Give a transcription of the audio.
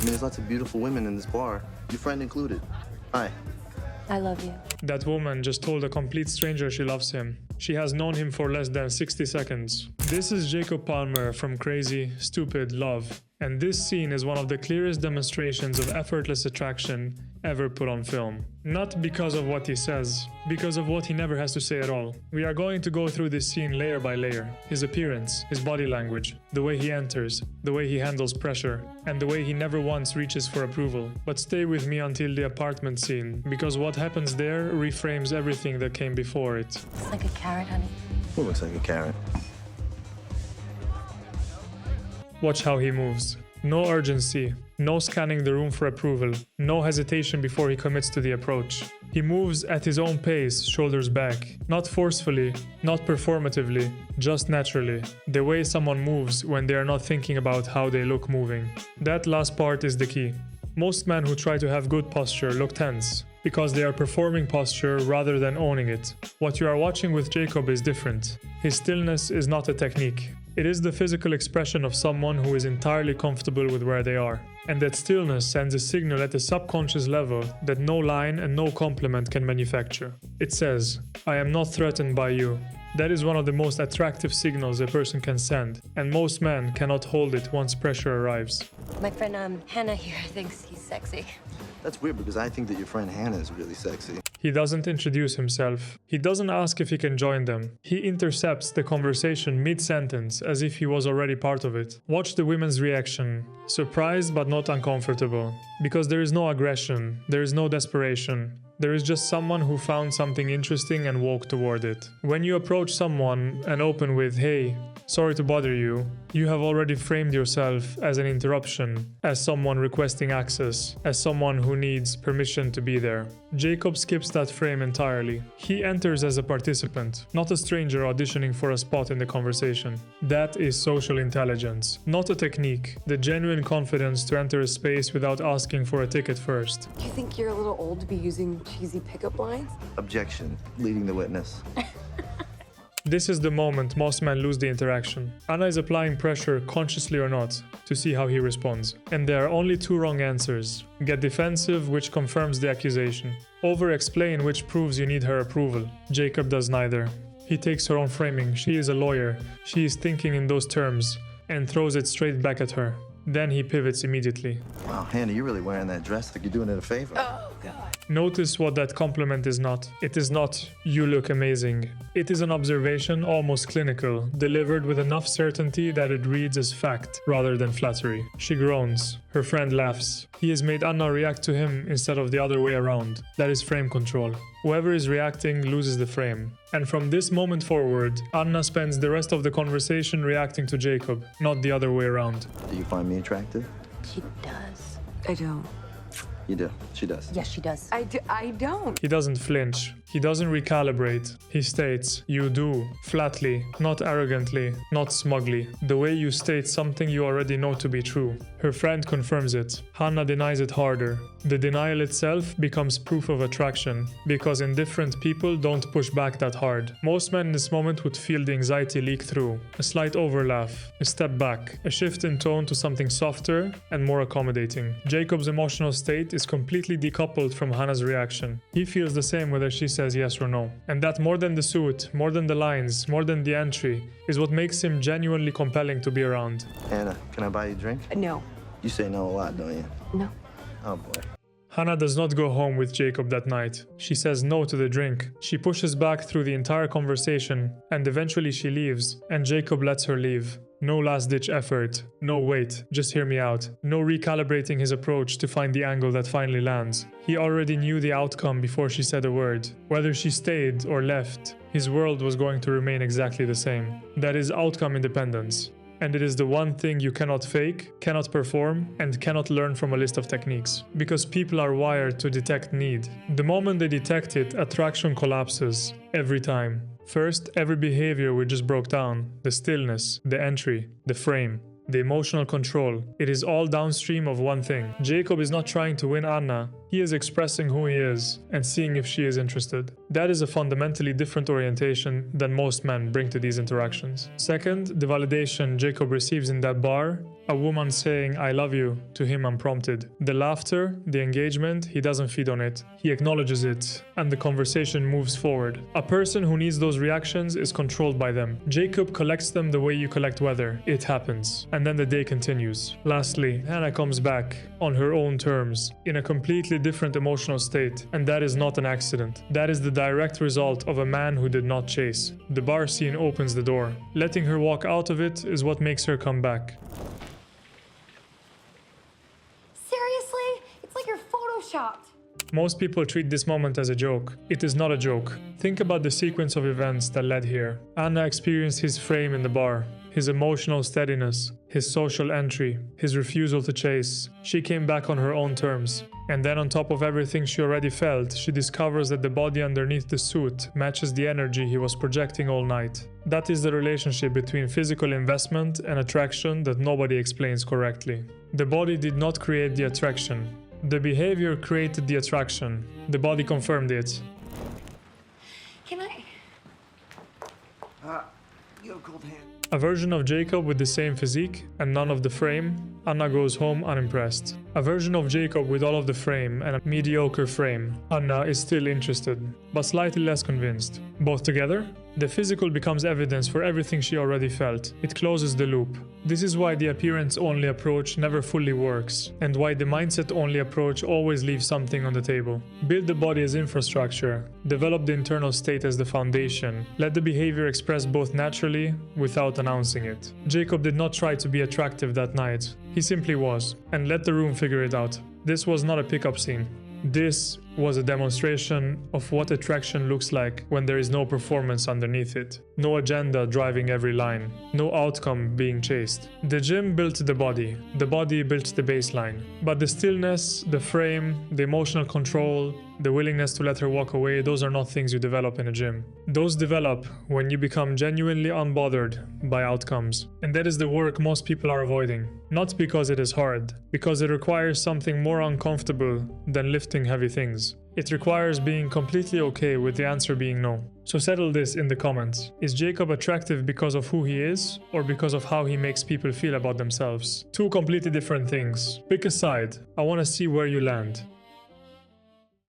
mean, there's lots of beautiful women in this bar, your friend included. Hi. I love you. That woman just told a complete stranger she loves him. She has known him for less than 60 seconds. This is Jacob Palmer from Crazy, Stupid Love. And this scene is one of the clearest demonstrations of effortless attraction ever put on film. Not because of what he says, because of what he never has to say at all. We are going to go through this scene layer by layer. His appearance, his body language, the way he enters, the way he handles pressure, and the way he never once reaches for approval. But stay with me until the apartment scene, because what happens there reframes everything that came before it. It's like a carrot, honey. Who looks like a carrot? Watch how he moves. No urgency, no scanning the room for approval, no hesitation before he commits to the approach. He moves at his own pace, shoulders back. Not forcefully, not performatively, just naturally. The way someone moves when they are not thinking about how they look moving. That last part is the key. Most men who try to have good posture look tense, because they are performing posture rather than owning it. What you are watching with Jacob is different. His stillness is not a technique. It is the physical expression of someone who is entirely comfortable with where they are. And that stillness sends a signal at a subconscious level that no line and no compliment can manufacture. It says, I am not threatened by you. That is one of the most attractive signals a person can send, and most men cannot hold it once pressure arrives. My friend Hannah here thinks he's sexy. That's weird because I think that your friend Hannah is really sexy. He doesn't introduce himself. He doesn't ask if he can join them. He intercepts the conversation mid-sentence as if he was already part of it. Watch the women's reaction. Surprised but not uncomfortable. Because there is no aggression, there is no desperation. There is just someone who found something interesting and walked toward it. When you approach someone and open with, hey, sorry to bother you, you have already framed yourself as an interruption, as someone requesting access, as someone who needs permission to be there. Jacob skips that frame entirely. He enters as a participant, not a stranger auditioning for a spot in the conversation. That is social intelligence, not a technique, the genuine confidence to enter a space without asking for a ticket first. Do you think you're a little old to be using cheesy pickup lines? Objection. Leading the witness. This is the moment most men lose the interaction. Anna is applying pressure, consciously or not, to see how he responds. And there are only two wrong answers. Get defensive, which confirms the accusation. Over-explain, which proves you need her approval. Jacob does neither. He takes her own framing. She is a lawyer. She is thinking in those terms, and throws it straight back at her. Then he pivots immediately. Wow, Hannah, you're really wearing that dress like you're doing it a favor. Oh, God. Notice what that compliment is not. It is not, you look amazing. It is an observation, almost clinical, delivered with enough certainty that it reads as fact rather than flattery. She groans. Her friend laughs. He has made Anna react to him instead of the other way around. That is frame control. Whoever is reacting loses the frame. And from this moment forward, Anna spends the rest of the conversation reacting to Jacob, not the other way around. Do you find me attractive? She does. I don't. You do. She does. Yes, she does. I don't. He doesn't flinch. He doesn't recalibrate. He states, you do, flatly, not arrogantly, not smugly, the way you state something you already know to be true. Her friend confirms it. Hannah denies it harder. The denial itself becomes proof of attraction, because indifferent people don't push back that hard. Most men in this moment would feel the anxiety leak through. A slight overlaugh, a step back, a shift in tone to something softer and more accommodating. Jacob's emotional state is completely decoupled from Hannah's reaction. He feels the same whether she says yes or no. And that more than the suit, more than the lines, more than the entry, is what makes him genuinely compelling to be around. Hannah, can I buy you a drink? No. You say no a lot, don't you? No. Oh, boy. Hannah does not go home with Jacob that night. She says no to the drink. She pushes back through the entire conversation, and eventually she leaves, and Jacob lets her leave. No last-ditch effort. No wait, just hear me out. No recalibrating his approach to find the angle that finally lands. He already knew the outcome before she said a word. Whether she stayed or left, his world was going to remain exactly the same. That is outcome independence. And it is the one thing you cannot fake, cannot perform, and cannot learn from a list of techniques. Because people are wired to detect need. The moment they detect it, attraction collapses. Every time. First, every behavior we just broke down. The stillness, the entry, the frame, the emotional control. It is all downstream of one thing. Jacob is not trying to win Anna. He is expressing who he is and seeing if she is interested. That is a fundamentally different orientation than most men bring to these interactions. Second, the validation Jacob receives in that bar A woman saying I love you to him unprompted. The laughter, the engagement, he doesn't feed on it. He acknowledges it, and the conversation moves forward. A person who needs those reactions is controlled by them. Jacob collects them the way you collect weather. It happens. And then the day continues. Lastly, Hannah comes back on her own terms, in a completely different emotional state. And that is not an accident. That is the direct result of a man who did not chase. The bar scene opens the door. Letting her walk out of it is what makes her come back. Seriously? It's like you're photoshopped. Most people treat this moment as a joke. It is not a joke. Think about the sequence of events that led here. Anna experienced his frame in the bar, his emotional steadiness, his social entry, his refusal to chase. She came back on her own terms. And then on top of everything she already felt, she discovers that the body underneath the suit matches the energy he was projecting all night. That is the relationship between physical investment and attraction that nobody explains correctly. The body did not create the attraction. The behavior created the attraction. The body confirmed it. Can I? You have cold hands. A version of Jacob with the same physique and none of the frame, Anna goes home unimpressed. A version of Jacob with all of the frame and a mediocre frame, Anna is still interested, but slightly less convinced. Both together, the physical becomes evidence for everything she already felt. It closes the loop. This is why the appearance-only approach never fully works, and why the mindset-only approach always leaves something on the table. Build the body as infrastructure, develop the internal state as the foundation, let the behavior express both naturally without announcing it. Jacob did not try to be attractive that night. He simply was, and let the room figure it out. This was not a pickup scene. This was a demonstration of what attraction looks like when there is no performance underneath it. No agenda driving every line. No outcome being chased. The gym built the body built the baseline. But the stillness, the frame, the emotional control, the willingness to let her walk away, those are not things you develop in a gym. Those develop when you become genuinely unbothered by outcomes. And that is the work most people are avoiding. Not because it is hard, because it requires something more uncomfortable than lifting heavy things. It requires being completely okay with the answer being no. So settle this in the comments. Is Jacob attractive because of who he is, or because of how he makes people feel about themselves? Two completely different things. Pick a side. I want to see where you land.